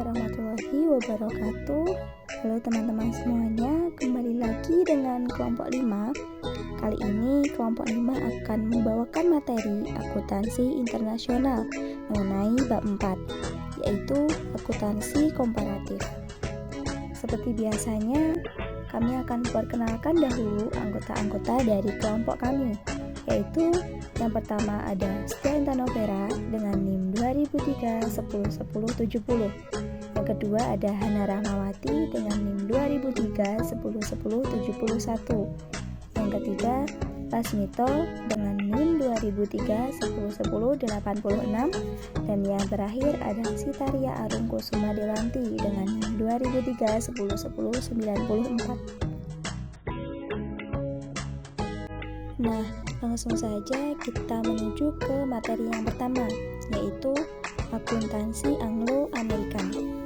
warahmatullahi wabarakatuh. Halo teman-teman semuanya, kembali lagi dengan kelompok 5. Kali ini kelompok 5 akan membawakan materi akuntansi internasional mengenai bab 4, yaitu akuntansi komparatif. Seperti biasanya, kami akan memperkenalkan dahulu anggota-anggota dari kelompok kami, yaitu yang pertama ada Setia Intanovera dengan NIM 2003 10 10 70. Yang kedua ada Hana Rahmawati dengan NIM 2003 10 10 71. Yang ketiga Pasmito dengan NIM 2003 10 10 86. Dan yang terakhir ada Sitaria Arung Kusuma Dewanti dengan NIM 2003 10 10 94. Nah, langsung saja kita menuju ke materi yang pertama, yaitu akuntansi Anglo-Amerikan.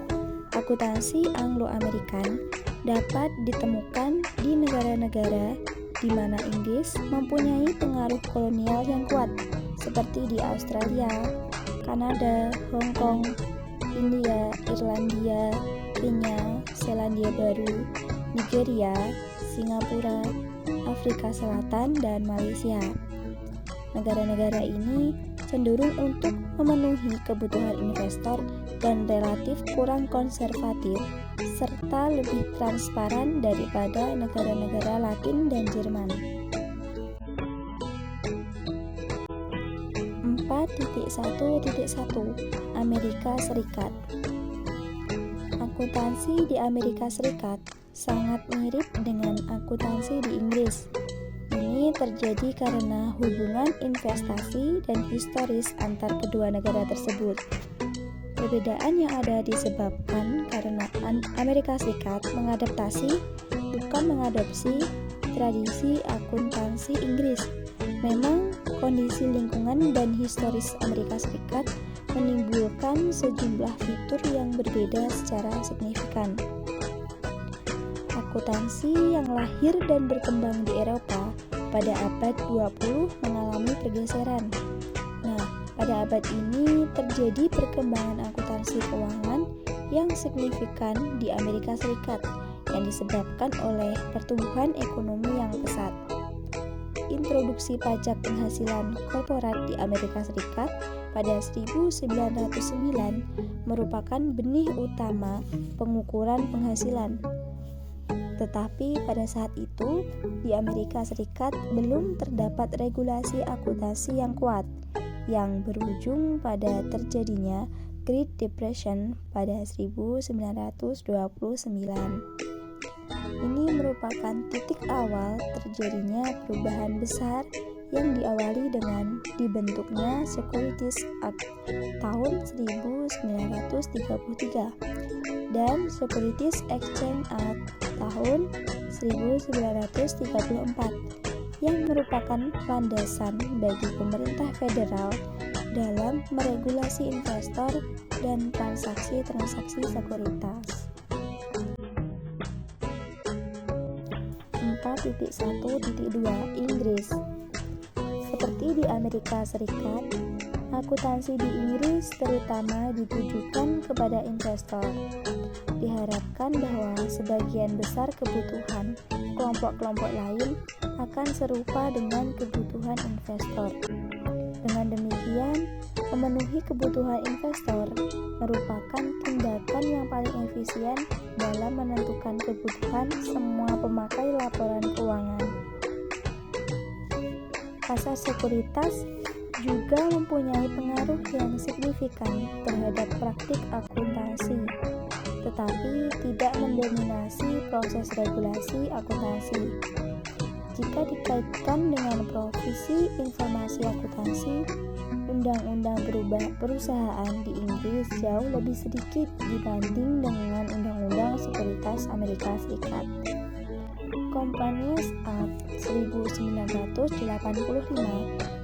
Akuntansi Anglo-Amerikan dapat ditemukan di negara-negara di mana Inggris mempunyai pengaruh kolonial yang kuat, seperti di Australia, Kanada, Hong Kong, India, Irlandia, Kenya, Selandia Baru, Nigeria, Singapura, Afrika Selatan, dan Malaysia. Negara-negara ini cenderung untuk memenuhi kebutuhan investor dan relatif kurang konservatif serta lebih transparan daripada negara-negara Latin dan Jerman. 4.1.1 Amerika Serikat. Akuntansi di Amerika Serikat sangat mirip dengan akuntansi di Inggris. Ini terjadi karena hubungan investasi dan historis antar kedua negara tersebut. Perbedaan yang ada disebabkan karena Amerika Serikat mengadaptasi, bukan mengadopsi, tradisi akuntansi Inggris. Memang kondisi lingkungan dan historis Amerika Serikat menimbulkan sejumlah fitur yang berbeda secara signifikan. Akuntansi yang lahir dan berkembang di Eropa pada abad 20 mengalami pergeseran. Nah, pada abad ini terjadi perkembangan akuntansi keuangan yang signifikan di Amerika Serikat yang disebabkan oleh pertumbuhan ekonomi yang pesat. Introduksi pajak penghasilan korporat di Amerika Serikat pada 1909 merupakan benih utama pengukuran penghasilan. Tetapi pada saat itu, di Amerika Serikat belum terdapat regulasi akuntansi yang kuat, yang berujung pada terjadinya Great Depression pada 1929. Ini merupakan titik awal terjadinya perubahan besar yang diawali dengan dibentuknya Securities Act tahun 1933 dan Securities Exchange Act tahun 1934 yang merupakan landasan bagi pemerintah federal dalam meregulasi investor dan transaksi-transaksi sekuritas. 4.1.2 Inggris. Seperti di Amerika Serikat, akuntansi di Inggris terutama ditujukan kepada investor. Diharapkan bahwa sebagian besar kebutuhan kelompok-kelompok lain akan serupa dengan kebutuhan investor. Dengan demikian, memenuhi kebutuhan investor merupakan tindakan yang paling efisien dalam menentukan kebutuhan semua pemakai laporan keuangan. Pasar sekuritas juga mempunyai pengaruh yang signifikan terhadap praktik akuntansi, tetapi tidak mendominasi proses regulasi akuntansi. Jika dikaitkan dengan Provisi Informasi Akuntansi, undang-undang perusahaan di Inggris jauh lebih sedikit dibanding dengan undang-undang sekuritas Amerika Serikat. Companies Act 1985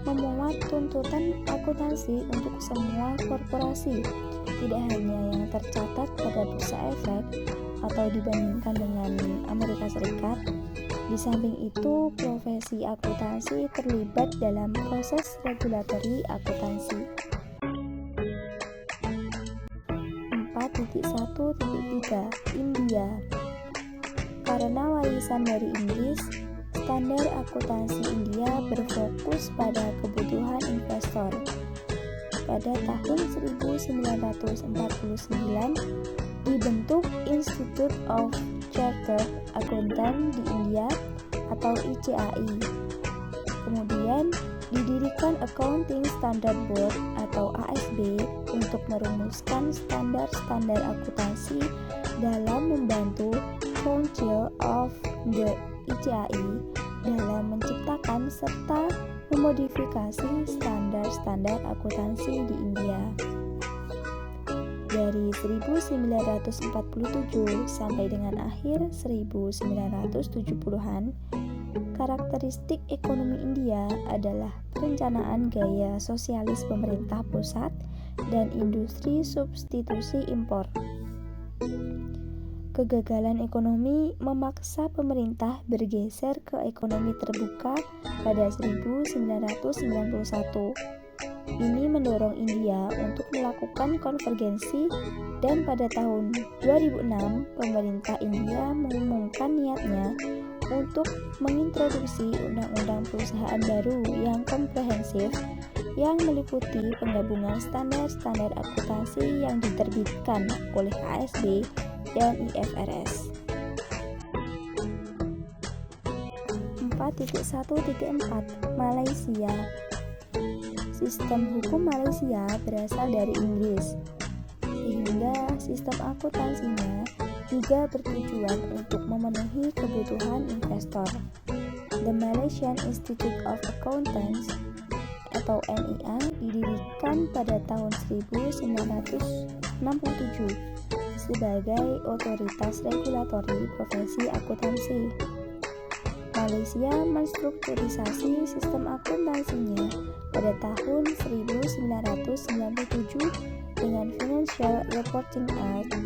memuat tuntutan akuntansi untuk semua korporasi, tidak hanya yang tercatat pada bursa efek atau dibandingkan dengan Amerika Serikat. Di samping itu, profesi akuntansi terlibat dalam proses regulatori akuntansi. 4.1.3 India. Karena warisan dari Inggris, standar akuntansi India berfokus pada kebutuhan investor. Pada tahun 1949 dibentuk Institute of Chartered Accountants di India atau ICAI. Kemudian didirikan Accounting Standard Board atau ASB untuk merumuskan standar-standar akuntansi dalam membantu Council of the ICAI dalam menciptakan serta memodifikasi standar-standar akuntansi di India. Dari 1947 sampai dengan akhir 1970-an, karakteristik ekonomi India adalah perencanaan gaya sosialis pemerintah pusat dan industri substitusi impor. Kegagalan ekonomi memaksa pemerintah bergeser ke ekonomi terbuka pada 1991. Ini mendorong India untuk melakukan konvergensi dan pada tahun 2006 pemerintah India mengumumkan niatnya untuk mengintroduksi undang-undang perusahaan baru yang komprehensif yang meliputi penggabungan standar-standar akuntansi yang diterbitkan oleh ASB dan IFRS. 4.1.4 Malaysia. Sistem hukum Malaysia berasal dari Inggris, sehingga sistem akuntansinya juga bertujuan untuk memenuhi kebutuhan investor. The Malaysian Institute of Accountants atau MIA didirikan pada tahun 1967 sebagai otoritas regulatori profesi akuntansi. Malaysia menstrukturisasi sistem akuntansinya pada tahun 1997 dengan Financial Reporting Act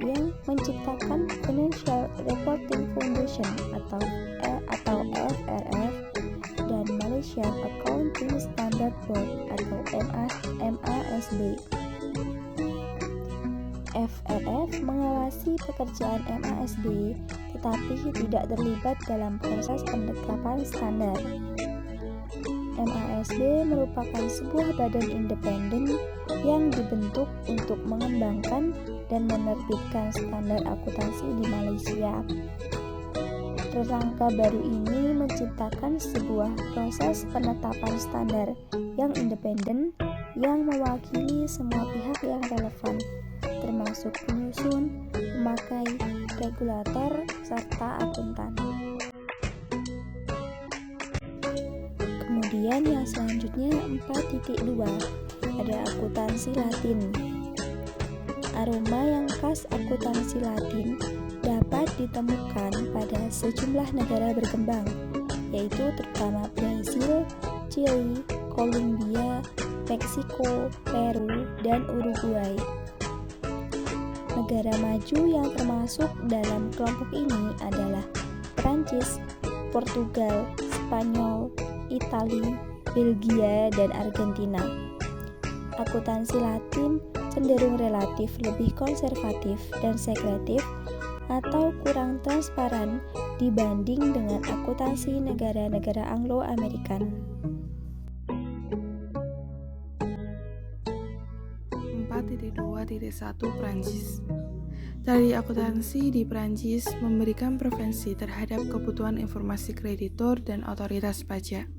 yang menciptakan Financial Reporting Foundation atau FRF dan Malaysian Accounting Standard Board atau MASB. FRF mengawasi pekerjaan MASB tetapi tidak terlibat dalam proses penetapan standar. MASB merupakan sebuah badan independen yang dibentuk untuk mengembangkan dan menerbitkan standar akuntansi di Malaysia. Kerangka baru ini menciptakan sebuah proses penetapan standar yang independen yang mewakili semua pihak yang relevan, termasuk penyusun, pemakai, regulator, serta akuntan. Kemudian yang selanjutnya 4.2 ada akuntansi Latin. Aroma yang khas akuntansi Latin dapat ditemukan pada sejumlah negara berkembang, yaitu terutama Brasil, Chili, Kolombia, Meksiko, Peru, dan Uruguay. Negara maju yang termasuk dalam kelompok ini adalah Prancis, Portugal, Spanyol, Italia, Belgia, dan Argentina. Akuntansi Latin cenderung relatif lebih konservatif dan sekretif atau kurang transparan dibanding dengan akuntansi negara-negara Anglo-Amerikan. 4.2.1 Prancis. Tadi akuntansi di Prancis memberikan preferensi terhadap kebutuhan informasi kreditor dan otoritas pajak.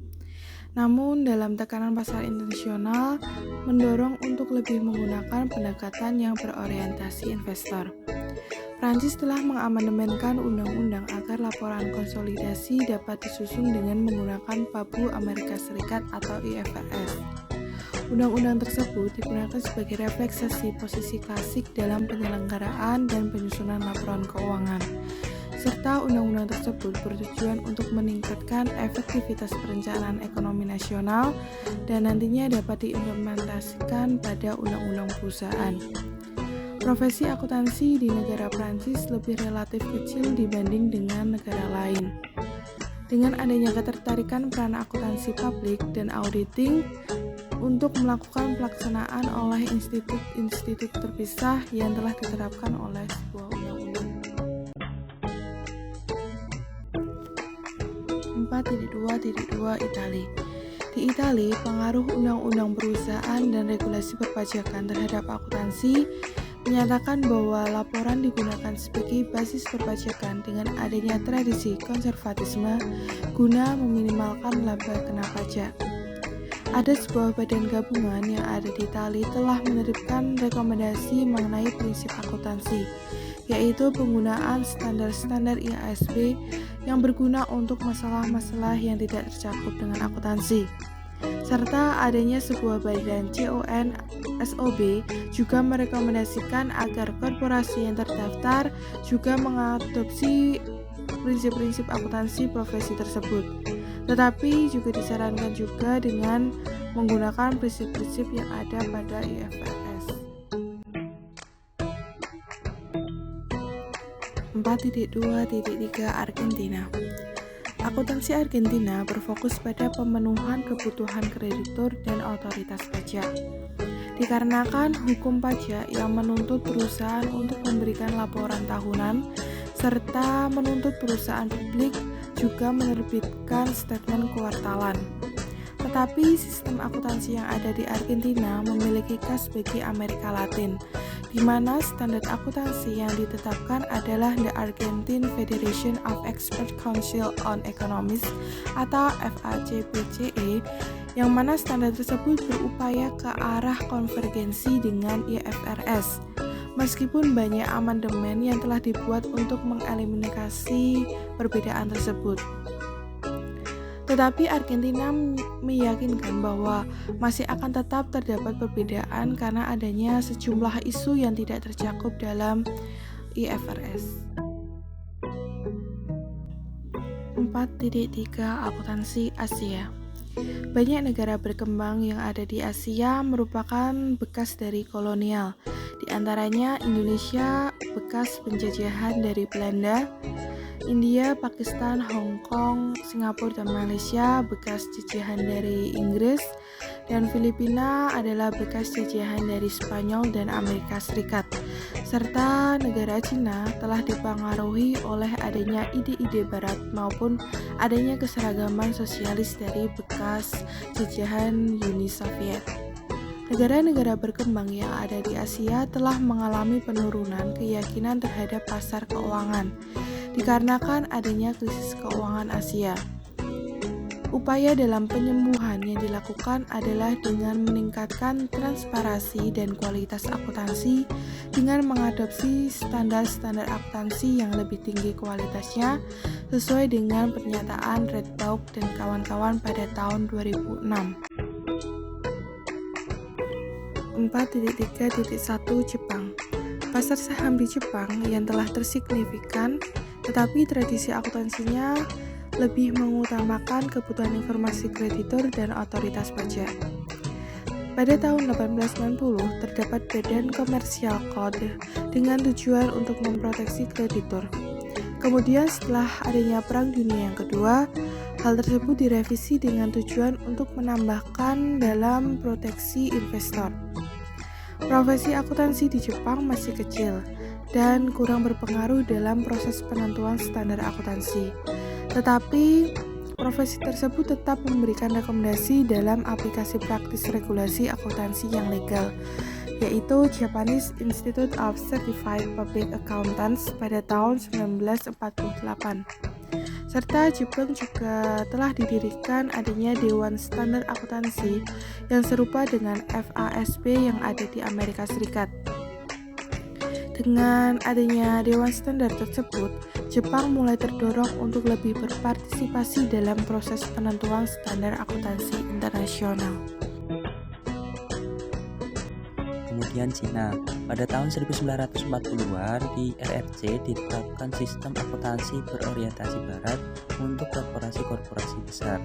Namun, dalam tekanan pasar internasional, mendorong untuk lebih menggunakan pendekatan yang berorientasi investor. Prancis telah mengamandemenkan undang-undang agar laporan konsolidasi dapat disusun dengan menggunakan PABU Amerika Serikat atau IFRS. Undang-undang tersebut digunakan sebagai refleksasi posisi klasik dalam penyelenggaraan dan penyusunan laporan keuangan, serta undang-undang tersebut bertujuan untuk meningkatkan efektivitas perencanaan ekonomi nasional dan nantinya dapat diimplementasikan pada undang-undang perusahaan. Profesi akuntansi di negara Prancis lebih relatif kecil dibanding dengan negara lain. Dengan adanya ketertarikan peran akuntansi publik dan auditing, untuk melakukan pelaksanaan oleh institut-institut terpisah yang telah diterapkan oleh sebuah undang-undang. 4.2.2 Italia. Di Italia, pengaruh undang-undang perusahaan dan regulasi perpajakan terhadap akuntansi menyatakan bahwa laporan digunakan sebagai basis perpajakan dengan adanya tradisi konservatisme guna meminimalkan laba kena pajak. Ada sebuah badan gabungan yang ada di Italia telah menerbitkan rekomendasi mengenai prinsip akuntansi, yaitu penggunaan standar-standar IASB yang berguna untuk masalah-masalah yang tidak tercakup dengan akuntansi, serta adanya sebuah badan CONSOB juga merekomendasikan agar korporasi yang terdaftar juga mengadopsi prinsip-prinsip akuntansi profesi tersebut. Tetapi juga disarankan juga dengan menggunakan prinsip-prinsip yang ada pada IFRS. 4.2.3 Argentina. Akuntansi Argentina berfokus pada pemenuhan kebutuhan kreditur dan otoritas pajak. Dikarenakan hukum pajak yang menuntut perusahaan untuk memberikan laporan tahunan, serta menuntut perusahaan publik juga menerbitkan statement kuartalan. Tetapi sistem akuntansi yang ada di Argentina memiliki khas bagi Amerika Latin, di mana standar akuntansi yang ditetapkan adalah The Argentine Federation of Expert Council on Economics atau FACPCE, yang mana standar tersebut berupaya ke arah konvergensi dengan IFRS. Meskipun banyak amandemen yang telah dibuat untuk mengeliminasi perbedaan tersebut, tetapi Argentina meyakinkan bahwa masih akan tetap terdapat perbedaan karena adanya sejumlah isu yang tidak tercakup dalam IFRS. 4.3 Akuntansi Asia. Banyak negara berkembang yang ada di Asia merupakan bekas dari kolonial. Di antaranya Indonesia bekas penjajahan dari Belanda, India, Pakistan, Hong Kong, Singapura, dan Malaysia bekas jajahan dari Inggris, dan Filipina adalah bekas jajahan dari Spanyol dan Amerika Serikat. Serta negara Cina telah dipengaruhi oleh adanya ide-ide barat maupun adanya keseragaman sosialis dari bekas jajahan Uni Soviet. Negara-negara berkembang yang ada di Asia telah mengalami penurunan keyakinan terhadap pasar keuangan dikarenakan adanya krisis keuangan Asia. Upaya dalam penyembuhan yang dilakukan adalah dengan meningkatkan transparansi dan kualitas akuntansi dengan mengadopsi standar-standar akuntansi yang lebih tinggi kualitasnya sesuai dengan pernyataan Red Book dan kawan-kawan pada tahun 2006. 4.3.1 Jepang. Pasar saham di Jepang yang telah tersignifikan, tetapi tradisi akuntansinya lebih mengutamakan kebutuhan informasi kreditur dan otoritas pajak. Pada tahun 1890, terdapat Badan Commercial Code dengan tujuan untuk memproteksi kreditur. Kemudian setelah adanya Perang Dunia yang Kedua, hal tersebut direvisi dengan tujuan untuk menambahkan dalam proteksi investor. Profesi akuntansi di Jepang masih kecil dan kurang berpengaruh dalam proses penentuan standar akuntansi. Tetapi, profesi tersebut tetap memberikan rekomendasi dalam aplikasi praktis regulasi akuntansi yang legal, yaitu Japanese Institute of Certified Public Accountants pada tahun 1948. Serta Jepang juga telah didirikan adanya Dewan Standar Akuntansi yang serupa dengan FASB yang ada di Amerika Serikat. Dengan adanya Dewan Standar tersebut, Jepang mulai terdorong untuk lebih berpartisipasi dalam proses penentuan standar akuntansi internasional. Kemudian Cina, pada tahun 1940-an di RRC ditetapkan sistem akuntansi berorientasi barat untuk korporasi-korporasi besar.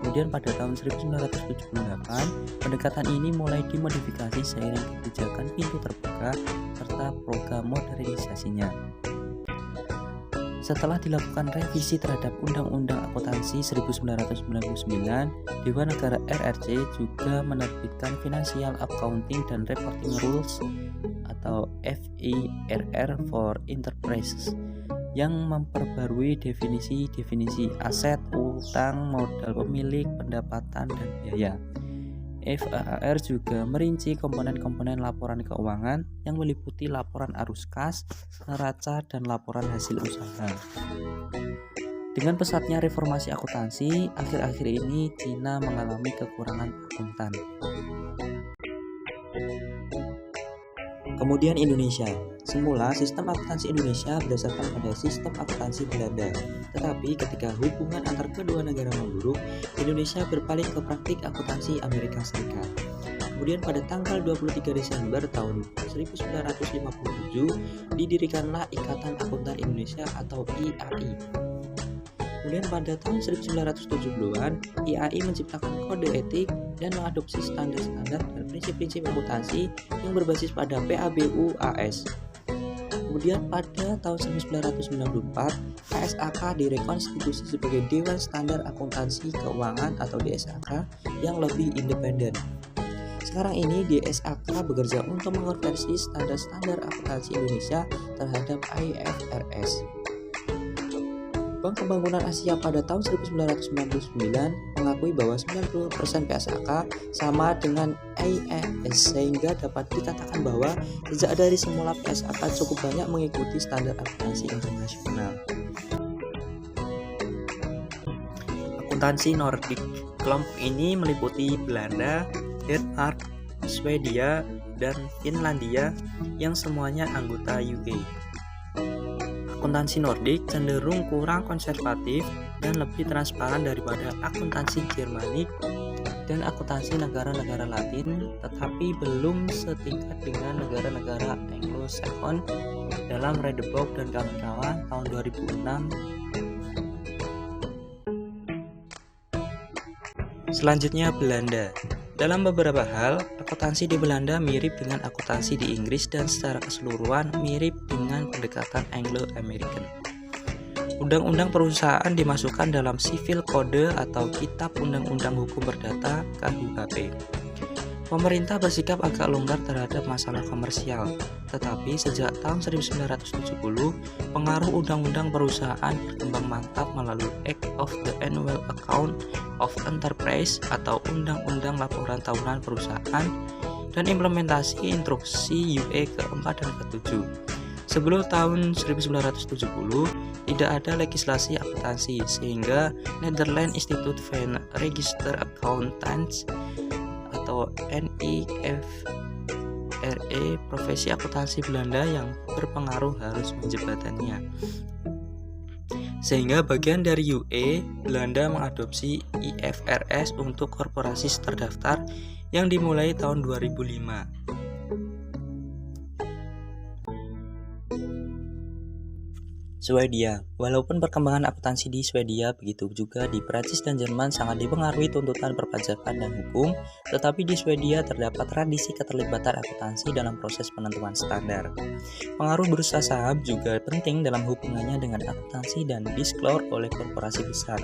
Kemudian pada tahun 1978, pendekatan ini mulai dimodifikasi seiring kebijakan pintu terbuka serta program modernisasinya. Setelah dilakukan revisi terhadap Undang-Undang Akuntansi 1999, Dewan Negara RRC juga menerbitkan Financial Accounting dan Reporting Rules atau FIRR for Enterprises yang memperbarui definisi aset, utang, modal pemilik, pendapatan, dan biaya. FAR juga merinci komponen-komponen laporan keuangan yang meliputi laporan arus kas, neraca, dan laporan hasil usaha. Dengan pesatnya reformasi akuntansi, akhir-akhir ini Cina mengalami kekurangan akuntan. Kemudian Indonesia. Semula sistem akuntansi Indonesia berdasarkan pada sistem akuntansi Belanda. Tetapi ketika hubungan antar kedua negara memburuk, Indonesia berpaling ke praktik akuntansi Amerika Serikat. Kemudian pada tanggal 23 Desember tahun 1957 didirikanlah Ikatan Akuntan Indonesia atau IAI. Kemudian pada tahun 1970-an, IAI menciptakan kode etik dan mengadopsi standar-standar dan prinsip-prinsip akuntansi yang berbasis pada PABU-AS. Kemudian pada tahun 1994, KSAK direkonstitusi sebagai Dewan Standar Akuntansi Keuangan atau DSAK yang lebih independen. Sekarang ini DSAK bekerja untuk mengonversi standar-standar akuntansi Indonesia terhadap IFRS. Bank Pembangunan Asia pada tahun 1999 mengakui bahwa 90% PSAK sama dengan IAS sehingga dapat dikatakan bahwa sejak dari semula PSAK cukup banyak mengikuti standar akuntansi internasional. Akuntansi Nordik. Kelompok ini meliputi Belanda, Denmark, Swedia, dan Finlandia yang semuanya anggota UK. Akuntansi Nordik cenderung kurang konservatif dan lebih transparan daripada akuntansi Jermanik dan akuntansi negara-negara Latin, tetapi belum setingkat dengan negara-negara Anglo-Saxon dalam Redebook dan kawan-kawan tahun 2006. Selanjutnya Belanda. Dalam beberapa hal, akuntansi di Belanda mirip dengan akuntansi di Inggris dan secara keseluruhan mirip dengan pendekatan Anglo-American. Undang-undang perusahaan dimasukkan dalam Civil Code atau Kitab Undang-Undang Hukum Perdata KUHP. Pemerintah bersikap agak longgar terhadap masalah komersial, tetapi sejak tahun 1970, pengaruh undang-undang perusahaan berkembang mantap melalui Act of the Annual Account of Enterprise atau Undang-Undang Laporan Tahunan Perusahaan dan implementasi instruksi UE ke-4 dan ke-7. Sebelum tahun 1970, tidak ada legislasi akuntansi, sehingga Netherlands Institute van Register Accountants atau NIFRE, profesi akuntansi Belanda yang berpengaruh harus menjembatannya. Sehingga bagian dari UE, Belanda mengadopsi IFRS untuk korporasi terdaftar yang dimulai tahun 2005. Swedia. Walaupun perkembangan akuntansi di Swedia begitu juga di Prancis dan Jerman sangat dipengaruhi tuntutan perpajakan dan hukum, tetapi di Swedia terdapat tradisi keterlibatan akuntansi dalam proses penentuan standar. Pengaruh bursa saham juga penting dalam hubungannya dengan akuntansi dan disclosure oleh korporasi besar.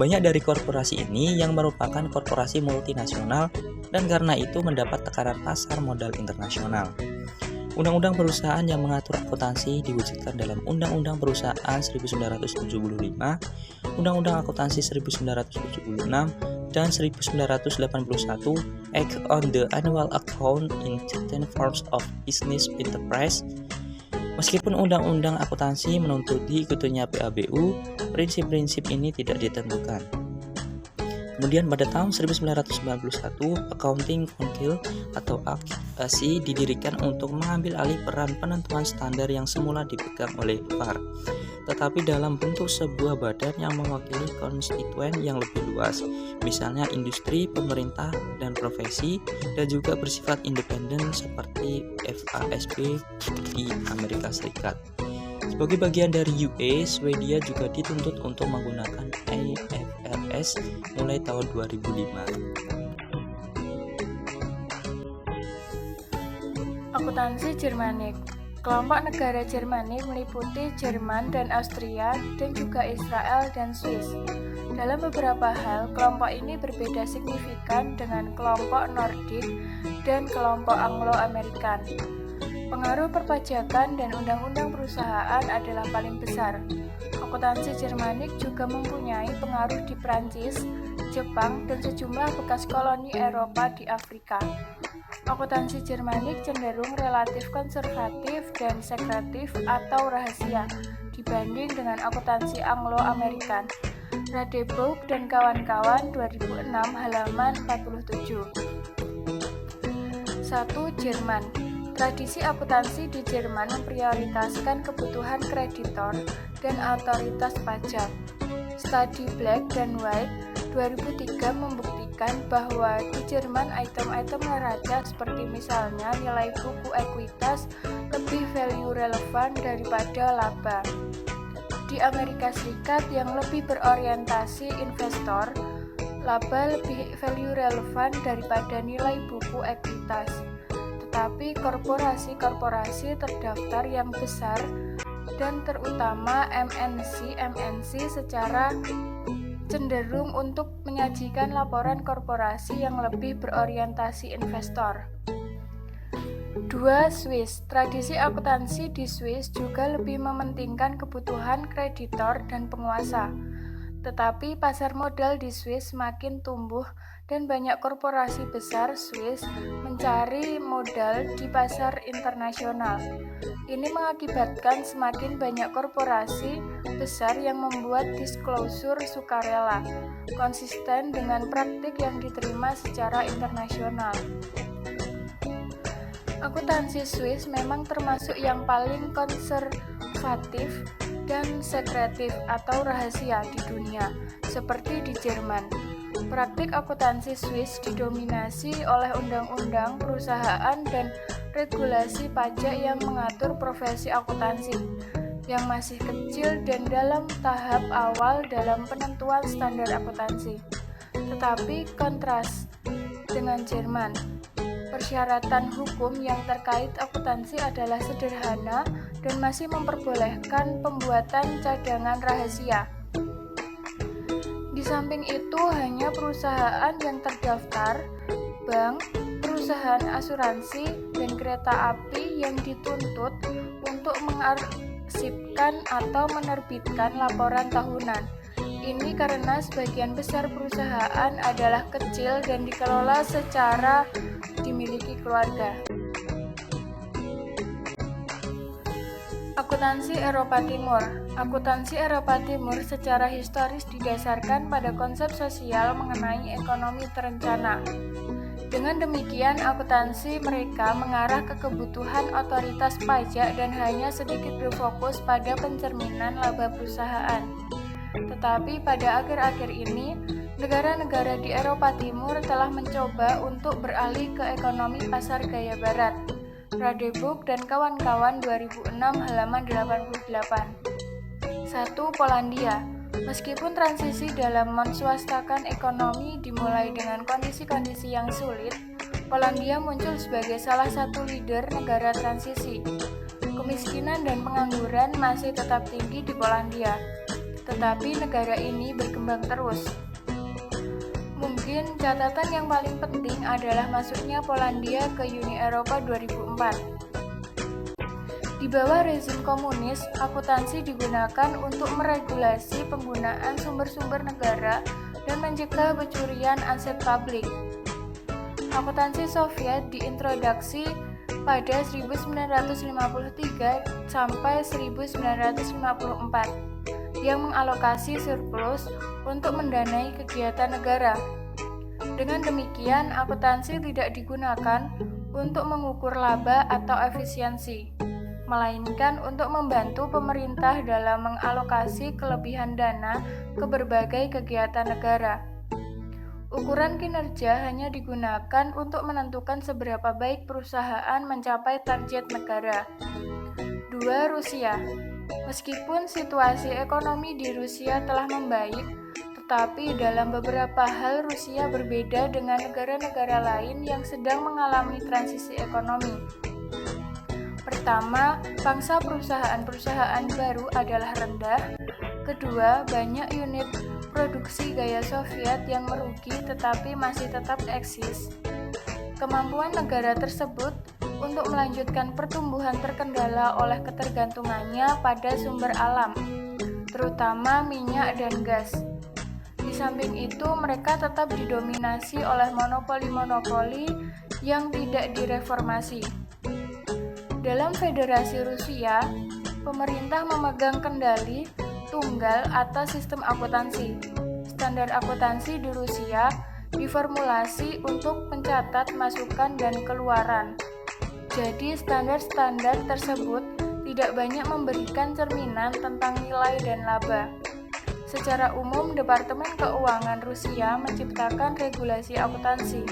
Banyak dari korporasi ini yang merupakan korporasi multinasional dan karena itu mendapat tekanan pasar modal internasional. Undang-undang perusahaan yang mengatur akuntansi diwujudkan dalam Undang-Undang Perusahaan 1975, Undang-Undang Akuntansi 1976, dan 1981 Act on the Annual Account in Certain Forms of Business Enterprise. Meskipun Undang-Undang Akuntansi menuntut diikutinya PABU, prinsip-prinsip ini tidak ditentukan. Kemudian pada tahun 1991, Accounting Council atau ACC didirikan untuk mengambil alih peran penentuan standar yang semula dipegang oleh FAR, tetapi dalam bentuk sebuah badan yang mewakili konstituen yang lebih luas, misalnya industri, pemerintah, dan profesi, dan juga bersifat independen seperti FASB di Amerika Serikat. Sebagai bagian dari UE, Swedia juga dituntut untuk menggunakan IFRS mulai tahun 2005. Akuntansi Jermanik. Kelompok negara Jermanik meliputi Jerman dan Austria, dan juga Israel dan Swiss. Dalam beberapa hal, kelompok ini berbeda signifikan dengan kelompok Nordik dan kelompok Anglo-Amerikan. Pengaruh perpajakan dan undang-undang perusahaan adalah paling besar. Akuntansi Jermanik juga mempunyai pengaruh di Prancis, Jepang, dan sejumlah bekas koloni Eropa di Afrika. Akuntansi Jermanik cenderung relatif konservatif dan sekretif atau rahasia dibanding dengan akuntansi Anglo-Amerikan. Radeboud dan kawan-kawan 2006 halaman 47. 1. Jerman. Tradisi akuntansi di Jerman memprioritaskan kebutuhan kreditor dan otoritas pajak. Studi Black dan White 2003 membuktikan bahwa di Jerman item-item neraca seperti misalnya nilai buku ekuitas lebih value relevan daripada laba. Di Amerika Serikat yang lebih berorientasi investor, laba lebih value relevan daripada nilai buku ekuitas. Tetapi korporasi-korporasi terdaftar yang besar dan terutama MNC secara cenderung untuk menyajikan laporan korporasi yang lebih berorientasi investor. 2. Swiss. Tradisi akuntansi di Swiss juga lebih mementingkan kebutuhan kreditor dan penguasa. Tetapi pasar modal di Swiss semakin tumbuh dan banyak korporasi besar Swiss mencari modal di pasar internasional. Ini mengakibatkan semakin banyak korporasi besar yang membuat disclosure sukarela, konsisten dengan praktik yang diterima secara internasional. Akuntansi Swiss memang termasuk yang paling konservatif dan sekretif atau rahasia di dunia, seperti di Jerman. Praktik akuntansi Swiss didominasi oleh undang-undang perusahaan dan regulasi pajak yang mengatur profesi akuntansi, yang masih kecil dan dalam tahap awal dalam penentuan standar akuntansi. Tetapi kontras dengan Jerman, persyaratan hukum yang terkait akuntansi adalah sederhana dan masih memperbolehkan pembuatan cadangan rahasia. Di samping itu, hanya perusahaan yang terdaftar, bank, perusahaan asuransi, dan kereta api yang dituntut untuk mengarsipkan atau menerbitkan laporan tahunan. Ini karena sebagian besar perusahaan adalah kecil dan dikelola secara dimiliki keluarga. Akuntansi Eropa Timur. Akuntansi Eropa Timur secara historis didasarkan pada konsep sosial mengenai ekonomi terencana. Dengan demikian, akuntansi mereka mengarah ke kebutuhan otoritas pajak dan hanya sedikit berfokus pada pencerminan laba perusahaan. Tetapi pada akhir-akhir ini, negara-negara di Eropa Timur telah mencoba untuk beralih ke ekonomi pasar gaya barat. Radeboud dan kawan-kawan 2006 halaman 88. 1. Polandia. Meskipun transisi dalam menswastakan ekonomi dimulai dengan kondisi-kondisi yang sulit, Polandia muncul sebagai salah satu leader negara transisi. Kemiskinan dan pengangguran masih tetap tinggi di Polandia, tetapi negara ini berkembang terus. Mungkin catatan yang paling penting adalah masuknya Polandia ke Uni Eropa 2004. Di bawah rezim komunis, akuntansi digunakan untuk meregulasi penggunaan sumber-sumber negara dan mencegah pencurian aset publik. Akuntansi Soviet diintroduksi pada 1953 sampai 1954 yang mengalokasi surplus untuk mendanai kegiatan negara. Dengan demikian, akuntansi tidak digunakan untuk mengukur laba atau efisiensi, melainkan untuk membantu pemerintah dalam mengalokasi kelebihan dana ke berbagai kegiatan negara. Ukuran kinerja hanya digunakan untuk menentukan seberapa baik perusahaan mencapai target negara. 2. Rusia. Meskipun situasi ekonomi di Rusia telah membaik, tetapi dalam beberapa hal Rusia berbeda dengan negara-negara lain yang sedang mengalami transisi ekonomi. Pertama, pangsa perusahaan-perusahaan baru adalah rendah. Kedua, banyak unit produksi gaya Soviet yang merugi tetapi masih tetap eksis. Kemampuan negara tersebut untuk melanjutkan pertumbuhan terkendala oleh ketergantungannya pada sumber alam, terutama minyak dan gas. Di samping itu, mereka tetap didominasi oleh monopoli-monopoli yang tidak direformasi. Dalam Federasi Rusia, pemerintah memegang kendali tunggal atas sistem akuntansi. Standar akuntansi di Rusia diformulasi untuk mencatat masukan dan keluaran. Jadi, standar-standar tersebut tidak banyak memberikan cerminan tentang nilai dan laba. Secara umum, Departemen Keuangan Rusia menciptakan regulasi akuntansi.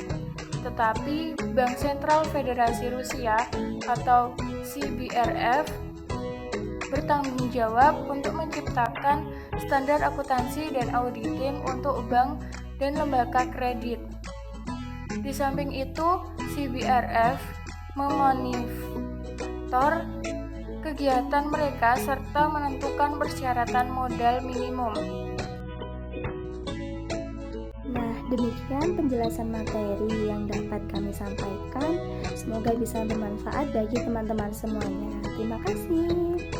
Tetapi Bank Sentral Federasi Rusia atau CBRF bertanggung jawab untuk menciptakan standar akuntansi dan auditing untuk bank dan lembaga kredit. Di samping itu, CBRF memonitor kegiatan mereka serta menentukan persyaratan modal minimum. Nah, demikian penjelasan materi yang dapat kami sampaikan. Semoga bisa bermanfaat bagi teman-teman semuanya. Terima kasih.